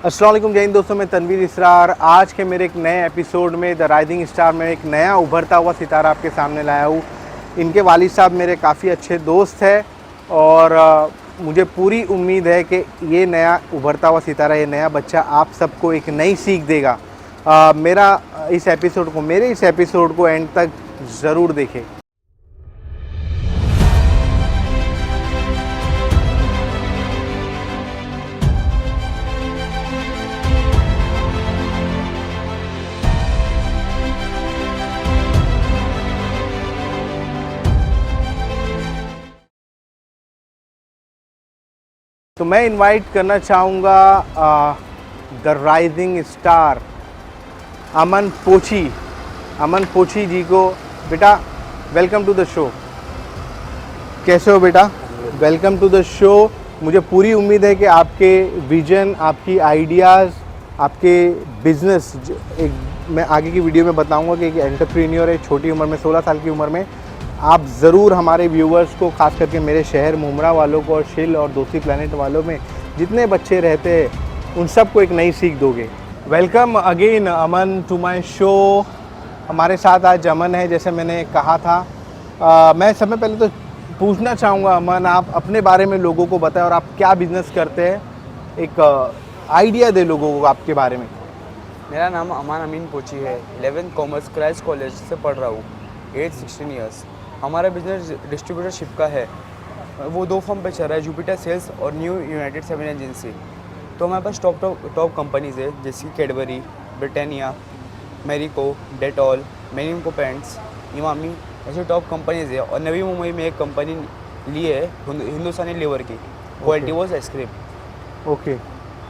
अस्सलाम वालेकुम, जय हिंद दोस्तों। मैं तनवीर इसरार आज के मेरे एक नए एपिसोड में द राइजिंग स्टार में एक नया उभरता हुआ सितारा आपके सामने लाया हूँ। इनके वालिद साहब मेरे काफ़ी अच्छे दोस्त हैं और मुझे पूरी उम्मीद है कि ये नया उभरता हुआ सितारा, ये नया बच्चा आप सबको एक नई सीख देगा। मेरे इस एपिसोड को एंड तक ज़रूर देखें। तो मैं इनवाइट करना चाहूँगा the rising star Aman Pochi ji को। बेटा वेलकम टू द शो। कैसे हो बेटा? Welcome to the show. मुझे पूरी उम्मीद है कि आपके विजन, आपकी आइडियाज़, आपके बिजनेस, मैं आगे की वीडियो में बताऊंगा कि एक एंटरप्रेन्योर है, छोटी उम्र में 16 साल की उम्र में। आप ज़रूर हमारे व्यूवर्स को, खास करके मेरे शहर मुमरा वालों को और शिल और दोस्ती प्लैनेट वालों में जितने बच्चे रहते हैं उन सबको एक नई सीख दोगे। Welcome again Aman to my show. हमारे साथ आज अमन है, जैसे मैंने कहा था। मैं समय पहले तो पूछना चाहूँगा अमन, आप अपने बारे में लोगों को बताएं और आप क्या बिज़नेस करते हैं, एक आइडिया दे लोगों को आपके बारे में। मेरा नाम अमान अमीन पोची है। 11th कॉमर्स क्राइस्ट कॉलेज से पढ़ रहा हूँ। Age 16 years. हमारा बिजनेस डिस्ट्रीब्यूटरशिप का है। वो 2 फर्म पे चल रहा है, जुपिटर सेल्स और न्यू यूनाइटेड सेवन एजेंसी। तो हमारे पास टॉप कंपनीज़ है, जैसे कैडबरी, ब्रिटानिया, मेरिको, डेटॉल, मेनिमको पेंट्स, इमामी, ऐसी टॉप कंपनीज़ है। और नवी मुंबई में एक कंपनी ली है हिंदुस्तानी लीवर की, क्वालिटी वॉज आइसक्रीम। ओके,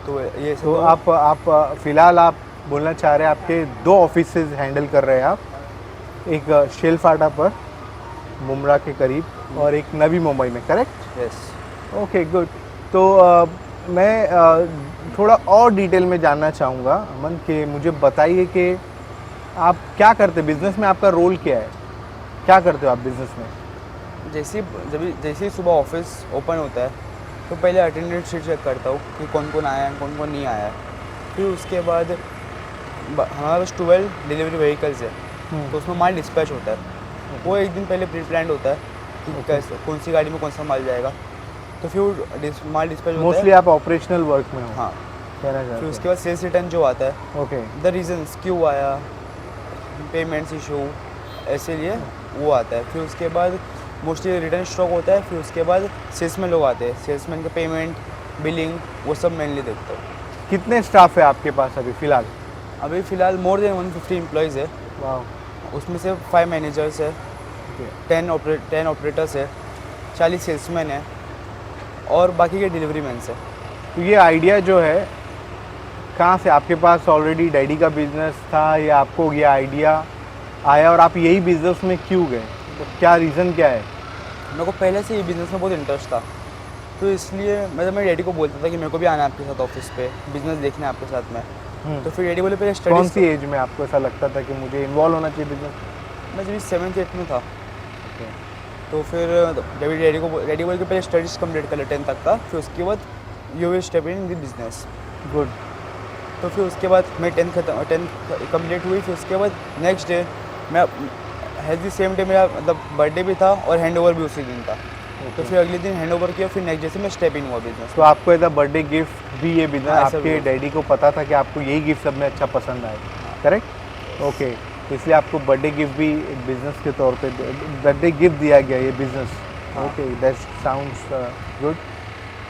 तो ये तो आप फ़िलहाल आप बोलना चाह रहे हैं आपके 2 ऑफिसेज हैंडल कर रहे हैं आप, एक शेल फाटा पर मुमरा के करीब और एक नवी मुंबई में, करेक्ट? यस। Okay good. तो मैं थोड़ा और डिटेल में जानना चाहूँगा अमन कि मुझे बताइए कि आप क्या करते हैं बिज़नेस में, आपका रोल क्या है, क्या करते हो आप बिज़नेस में? जैसे ही सुबह ऑफिस ओपन होता है तो पहले अटेंडेंस शीट चेक करता हूँ कि कौन कौन आया है, कौन कौन नहीं आया है। फिर उसके बाद हमारे पास 12 डिलीवरी व्हीकल्स है, तो उसमें माल डिस्पैच होता है। वो एक दिन पहले प्री प्लान्ड होता है कि कैसे, कौन सी गाड़ी में कौन सा माल जाएगा। तो फिर माल डिस्पैच होता है। मोस्टली आप ऑपरेशनल वर्क में हो? हाँ। कहना चाहते फिर उसके बाद सेल्स रिटर्न जो आता है, ओके, द रीजंस क्यों आया, पेमेंट्स इशू, ऐसे लिए वो आता है। फिर उसके बाद मोस्टली रिटर्न स्टॉक होता है। फिर उसके बाद सेल्समैन लोग आते हैं, सेल्समैन का पेमेंट, बिलिंग, वो सब मेनली देखता हूँ। कितने स्टाफ है आपके पास अभी फ़िलहाल? अभी फ़िलहाल मोर देन 150 एम्प्लॉयज़ है। वाह। उसमें से 5 मैनेजर्स है, 10 ऑपरेटर्स है, 40 सेल्समैन है और बाकी के डिलीवरी मैन्स है। तो ये आइडिया जो है कहाँ से, आपके पास ऑलरेडी डैडी का बिज़नेस था या आपको ये आइडिया आया और आप यही बिज़नेस में क्यों गए, तो क्या रीज़न क्या है? मेरे को पहले से ये बिज़नेस में बहुत इंटरेस्ट था, तो इसलिए मैं मेरे डैडी को बोलता था कि मेरे को भी आना है आपके साथ ऑफिस पे, बिज़नेस देखना है आपके साथ में। तो फिर डैडी बोले पहले स्टडी। कौन सी एज में आपको ऐसा लगता था कि मुझे इन्वॉल्व होना चाहिए बिज़नेस? मैं जब 7th 8th में था। तो फिर डैडी बोले कि पहले स्टडीज़ कंप्लीट कर ले 10th तक का, फिर उसके बाद you will step in the business. Good. तो फिर उसके बाद मैं 10th कंप्लीट हुई। फिर उसके बाद नेक्स्ट डे मैं हैज़ द सेम डे मेरा मतलब बर्थडे भी था और हैंड ओवर भी उसी दिन था। तो फिर अगले दिन हैंड ओवर किया, फिर नेक्स्ट डे से मैं स्टेप इन हुआ बिजनेस। तो आपको एज अ बर्थडे गिफ्ट भी ये बिज़नेस, हाँ, आपके डैडी को पता था कि आपको यही गिफ्ट सब में अच्छा पसंद आए, करेक्ट? ओके, तो इसलिए आपको बर्थडे गिफ्ट भी बिज़नेस के तौर पे बर्थडे गिफ्ट दिया गया ये business. Okay, that sounds good.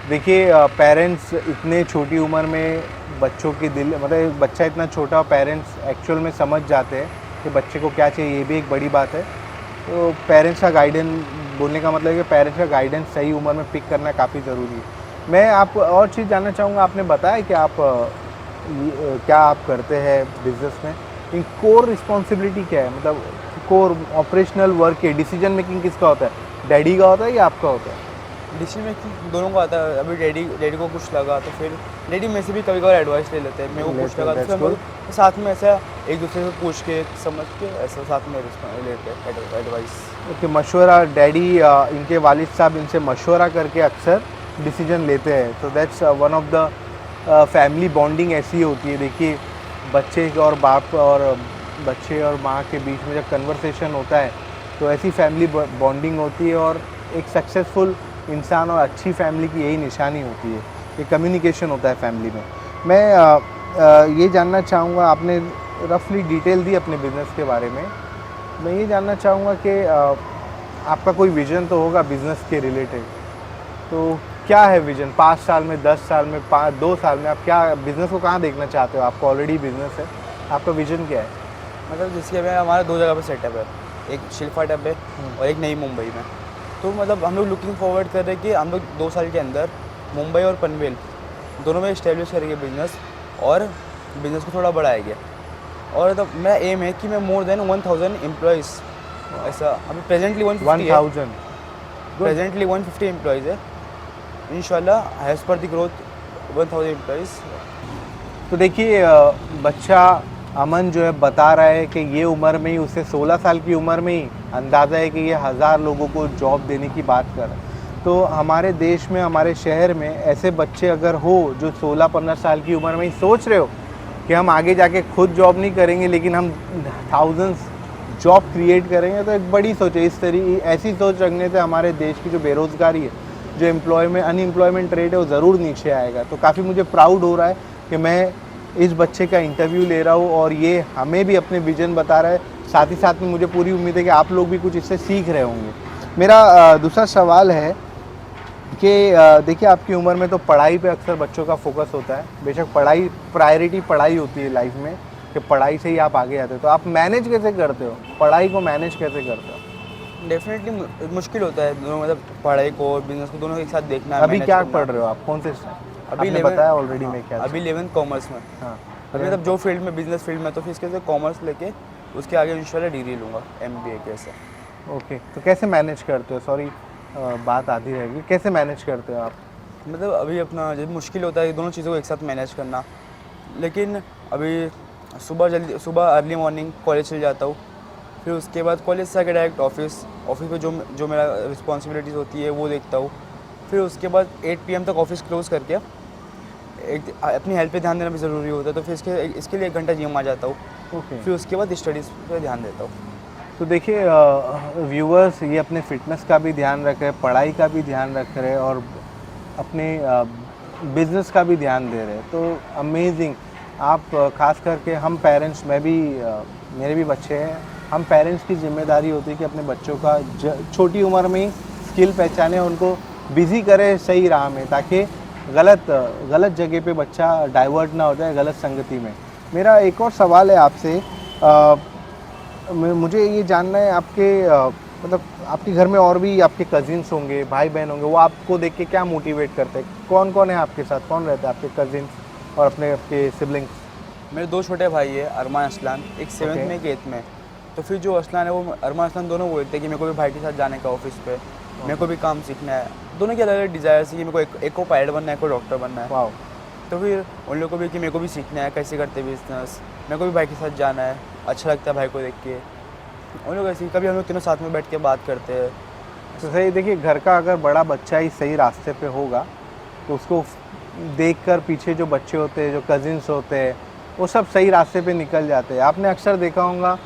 देखिए पेरेंट्स इतने छोटी उम्र में बच्चों के दिल, मतलब बच्चा इतना छोटा, पेरेंट्स एक्चुअल में समझ जाते हैं कि बच्चे को क्या चाहिए, ये भी एक बड़ी बात है। तो पेरेंट्स का गाइडेंस, बोलने का मतलब है कि पेरेंट्स का गाइडेंस सही उम्र में पिक करना काफ़ी ज़रूरी है। मैं आप और चीज़ जानना चाहूँगा, आपने बताया कि आप क्या आप करते हैं बिज़नेस में, इन कोर रिस्पॉन्सिबिलिटी क्या है, मतलब कोर ऑपरेशनल वर्क के डिसीजन मेकिंग किसका होता है, डैडी का होता है या आपका होता है? डिसीजन मेकिंग दोनों का आता है। अभी डैडी को कुछ लगा तो फिर डैडी में से भी कभी कभार एडवाइस ले लेते हैं। मेरे को कुछ लगा तो फिर हम लोग साथ में ऐसा एक दूसरे से पूछ के समझ के ऐसा साथ में लेते हैं एडवाइस। ओके, मशवरा, डैडी इनके वालिद साहब इनसे मशवरा करके अक्सर डिसीजन लेते हैं। तो that's one of the family bonding ऐसी होती है। देखिए बच्चे और बाप और बच्चे और माँ के बीच में जब कन्वर्सेशन होता है तो ऐसी फैमिली बॉन्डिंग होती है, और एक सक्सेसफुल इंसान और अच्छी फैमिली की यही निशानी होती है, ये कम्युनिकेशन होता है फैमिली में। मैं ये जानना चाहूँगा, आपने रफली डिटेल दी अपने बिज़नेस के बारे में, मैं ये जानना चाहूँगा कि आपका कोई विज़न तो होगा बिज़नेस के रिलेटेड, तो क्या है विज़न 5 साल में, 10 साल में, 2 साल में? आप क्या बिज़नेस को कहाँ देखना चाहते हो? आपका ऑलरेडी बिज़नेस है, आपका विज़न क्या है? मतलब जिसके में हमारा 2 जगह पे सेटअप है, एक शिल्पा टब है और एक नई मुंबई में। तो मतलब हम लोग लुकिंग फॉरवर्ड कर रहे हैं कि हम लोग 2 साल के अंदर मुंबई और पनवेल दोनों में इस्टेब्लिश करेंगे बिज़नेस, और बिज़नेस को थोड़ा बढ़ाएंगे। और मतलब मेरा एम है कि मैं मोर देन 1000 एम्प्लॉयज़, ऐसा अभी प्रेजेंटली 150 है, 1000 प्रेजेंटली 150 एम्प्लॉयज़ है, इंशाल्लाह हैज़ पर द ग्रोथ 1000 एम्प्लॉयज़। तो देखिए बच्चा अमन जो है बता रहा है कि ये उम्र में ही, उसे 16 साल की उम्र में ही अंदाज़ा है कि ये 1000 लोगों को जॉब देने की बात कर रहा है। तो हमारे देश में, हमारे शहर में ऐसे बच्चे अगर हो जो 16-15 साल की उम्र में ही सोच रहे हो कि हम आगे जाके खुद जॉब नहीं करेंगे लेकिन हम थाउजेंड्स जॉब क्रिएट करेंगे, तो एक बड़ी सोच है। ऐसी सोच रखने से हमारे देश की जो बेरोज़गारी है, जो अनएम्प्लॉयमेंट रेट है, वो ज़रूर नीचे आएगा। तो काफ़ी मुझे प्राउड हो रहा है कि मैं इस बच्चे का इंटरव्यू ले रहा हूँ और ये हमें भी अपने विज़न बता रहा है। साथ ही साथ में मुझे पूरी उम्मीद है कि आप लोग भी कुछ इससे सीख रहे होंगे। मेरा दूसरा सवाल है कि देखिए आपकी उम्र में तो पढ़ाई पे अक्सर बच्चों का फोकस होता है। बेशक पढ़ाई प्रायोरिटी पढ़ाई होती है लाइफ में, कि पढ़ाई से ही आप आगे आते हो। तो आप मैनेज कैसे करते हो, पढ़ाई को मैनेज कैसे करते हो? डेफिनेटली मुश्किल होता है दोनों, मतलब पढ़ाई को और बिज़नेस को दोनों एक साथ देखना। अभी manage क्या करना। पढ़ रहे हो आप, कौन से? अभी आपने बताया ऑलरेडी मैं क्या। अभी 11th कॉमर्स में। हाँ, अभी मतलब जो फील्ड में बिजनेस फील्ड में, तो फिर इसके से कॉमर्स लेके उसके आगे इंशाल्लाह डिग्री लूँगा MBA के से। ओके, तो कैसे मैनेज करते हो? सॉरी बात आधी रहेगी, कैसे मैनेज करते हो आप? मतलब अभी अपना जब मुश्किल होता है दोनों चीज़ों को एक साथ मैनेज करना, लेकिन अभी सुबह अर्ली मॉर्निंग कॉलेज चल जाता हूँ, फिर उसके बाद कॉलेज से आके डायरेक्ट ऑफिस में जो मेरा रिस्पॉन्सिबिलिटीज़ होती है वो देखता हूँ। फिर उसके बाद 8 PM तक ऑफिस क्लोज़ करके एक अपनी हेल्थ पे ध्यान देना भी ज़रूरी होता है, तो फिर इसके लिए 1 घंटा जिम आ जाता हूँ। ओके, फिर उसके बाद स्टडीज़ पे ध्यान देता हूँ। तो देखिए व्यूअर्स ये अपने फिटनेस का भी ध्यान रख रहे हैं, पढ़ाई का भी ध्यान रख रहे हैं और अपने बिजनेस का भी ध्यान दे रहे हैं। तो अमेजिंग। आप खास करके हम पेरेंट्स, मैं भी मेरे भी बच्चे हैं, हम पेरेंट्स की जिम्मेदारी होती है कि अपने बच्चों का छोटी उम्र में ही स्किल पहचाने, उनको बिज़ी करें सही राह में, ताकि गलत जगह पे बच्चा डाइवर्ट ना हो जाए गलत संगति में। मेरा एक और सवाल है आपसे, मुझे ये जानना है आपके मतलब आपके घर में और भी आपके कजिन्स होंगे, भाई बहन होंगे, वो आपको देख के क्या मोटिवेट करते हैं? कौन कौन है आपके साथ, कौन रहता है आपके कजिन्स और आपके सिबलिंग्स? मेरे 2 छोटे भाई है, अरमान असलान, एक 7th में एक 8th में। तो फिर जो असलान है वो अरमान असलान दोनों बोलते हैं कि मेरे को भी भाई के साथ जाने का ऑफिस पे, मेरे को भी काम सीखना है। दोनों की अलग अलग डिज़ायर्स है कि मेरे को एक को पायलट बनना है, एक को डॉक्टर बनना है। वाह, तो फिर उन लोगों को भी कि मेरे को भी सीखना है कैसे करते बिजनेस, मेरे को भी भाई के साथ जाना है, अच्छा लगता है भाई को देख के। उन लोग ऐसे कभी हम लोग तीनों साथ में बैठ के बात करते हैं। तो सही। देखिए घर का अगर बड़ा बच्चा ही सही रास्ते पे होगा तो उसको देखकर पीछे जो बच्चे होते हैं, जो कजिन्स होते हैं, वो सब सही रास्ते पे निकल जाते हैं। आपने अक्सर देखा होगा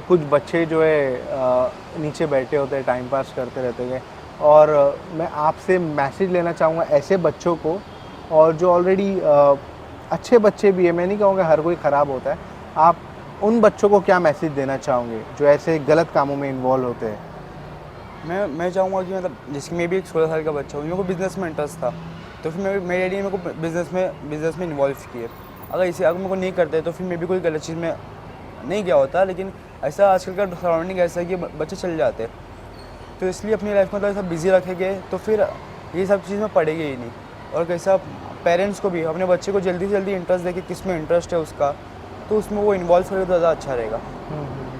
कुछ बच्चे जो है नीचे बैठे होते हैं, टाइम पास करते रहते हैं। और मैं आपसे मैसेज लेना चाहूँगा ऐसे बच्चों को, और जो ऑलरेडी अच्छे बच्चे भी है, मैं नहीं कहूँगा हर कोई ख़राब होता है, आप उन बच्चों को क्या मैसेज देना चाहोगे जो ऐसे गलत कामों में इन्वॉल्व होते हैं? मैं चाहूँगा कि मतलब जिसकी मैं भी एक 16 साल का बच्चा हूँ, मेरे को बिज़नेस में इंटरेस्ट था, तो फिर मेरे डैडी ने मेरे को बिज़नेस में इन्वॉल्व किए। अगर मेरे को नहीं करते तो फिर मैं भी कोई गलत चीज़ में नहीं गया होता, लेकिन ऐसा आजकल का सराउंडिंग ऐसा है कि बच्चे चल जाते हैं, तो इसलिए अपनी लाइफ में मतलब ऐसा बिज़ी रखेंगे तो फिर ये सब चीज़ में पड़ेगी ही नहीं। और कैसा पेरेंट्स को भी अपने बच्चे को जल्दी से जल्दी इंटरेस्ट देके किस में इंटरेस्ट है उसका, तो उसमें वो इन्वॉल्व करें तो ज़्यादा अच्छा रहेगा।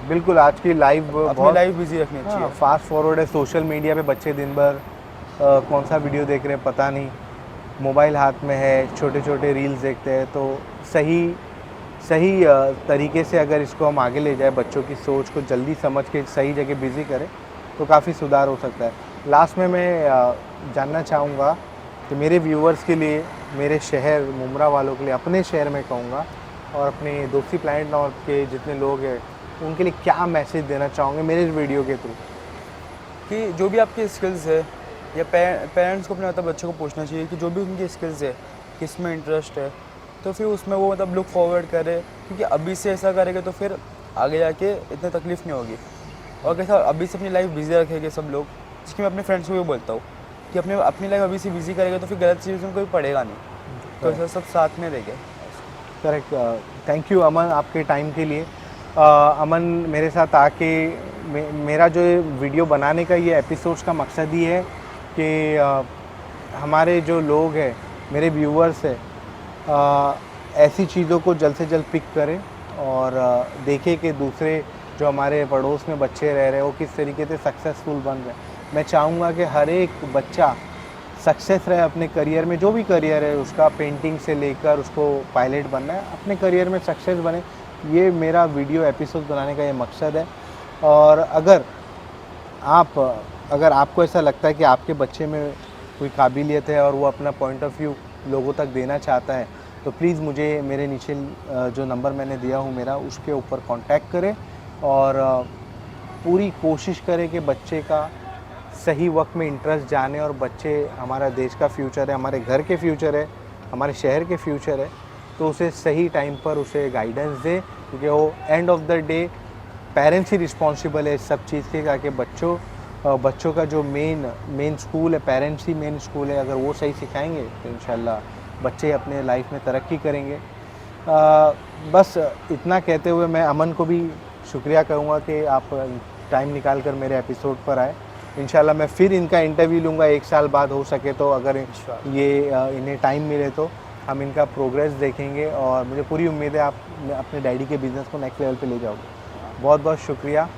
बिल्कुल, आज की लाइफ बहुत लाइफ बिजी रखनी चाहिए। फास्ट फॉरवर्ड है। सोशल मीडिया पे बच्चे दिन भर कौन सा वीडियो देख रहे हैं पता नहीं, मोबाइल हाथ में है, छोटे छोटे रील्स देखते हैं। तो सही तरीके से अगर इसको हम आगे ले जाए, बच्चों की सोच को जल्दी समझ के सही जगह बिज़ी करें, तो काफ़ी सुधार हो सकता है। लास्ट में मैं जानना चाहूँगा कि मेरे व्यूअर्स के लिए, मेरे शहर मुमरा वालों के लिए, अपने शहर में कहूँगा, और अपने दोस्ती प्लानट नॉर्थ के जितने लोग हैं उनके लिए क्या मैसेज देना चाहोगे मेरे इस वीडियो के थ्रू? कि जो भी आपकी स्किल्स है, या पेरेंट्स को अपने मतलब बच्चों को पूछना चाहिए कि जो भी उनकी स्किल्स है, किस में इंटरेस्ट है, तो फिर उसमें वो मतलब लुक फॉरवर्ड करे, क्योंकि अभी से ऐसा करेंगे तो फिर आगे जाके इतनी तकलीफ़ नहीं होगी। और कैसा अभी से अपनी लाइफ बिजी रखेंगे सब लोग, जिसकी मैं अपने फ्रेंड्स को भी बोलता हूँ कि अपनी लाइफ अभी से बिजी करेगा तो फिर गलत चीज़ में कोई पड़ेगा नहीं, तो ऐसा सब साथ में रहेंगे। करेक्ट। थैंक यू अमन आपके टाइम के लिए। अमन मेरे साथ आके मेरा जो ये वीडियो बनाने का ये एपिसोड्स का मकसद ही है कि हमारे जो लोग हैं, मेरे व्यूअर्स हैं, ऐसी चीज़ों को जल्द से जल्द पिक करें और देखें कि दूसरे जो हमारे पड़ोस में बच्चे रह रहे हैं वो किस तरीके से सक्सेसफुल बन रहे हैं। मैं चाहूँगा कि हर एक बच्चा सक्सेस रहे अपने करियर में, जो भी करियर है उसका, पेंटिंग से लेकर उसको पायलट बनना है, अपने करियर में सक्सेस बने। ये मेरा वीडियो एपिसोड बनाने का ये मकसद है। और अगर आपको ऐसा लगता है कि आपके बच्चे में कोई काबिलियत है और वो अपना पॉइंट ऑफ व्यू लोगों तक देना चाहता है, तो प्लीज़ मुझे मेरे नीचे जो नंबर मैंने दिया हूँ मेरा, उसके ऊपर कांटेक्ट करें और पूरी कोशिश करें कि बच्चे का सही वक्त में इंटरेस्ट जाने, और बच्चे हमारा देश का फ्यूचर है, हमारे घर के फ्यूचर है, हमारे शहर के फ्यूचर है, तो उसे सही टाइम पर उसे गाइडेंस दे, क्योंकि वो end of the day parents he responsible है इस सब चीज़ के, ताकि बच्चों का जो मेन स्कूल है, पेरेंट्स ही मेन स्कूल है। अगर वो सही सिखाएंगे तो इंशाल्लाह बच्चे अपने लाइफ में तरक्की करेंगे। बस इतना कहते हुए मैं अमन को भी शुक्रिया कहूँगा कि आप टाइम निकाल कर मेरे एपिसोड पर आए। इंशाल्लाह मैं फिर इनका इंटरव्यू लूँगा 1 साल बाद, हो सके तो, अगर ये इन्हें टाइम मिले तो हम इनका प्रोग्रेस देखेंगे, और मुझे पूरी उम्मीद है आप अपने डैडी के बिज़नेस को नेक्स्ट लेवल पे ले जाओगे। बहुत बहुत शुक्रिया।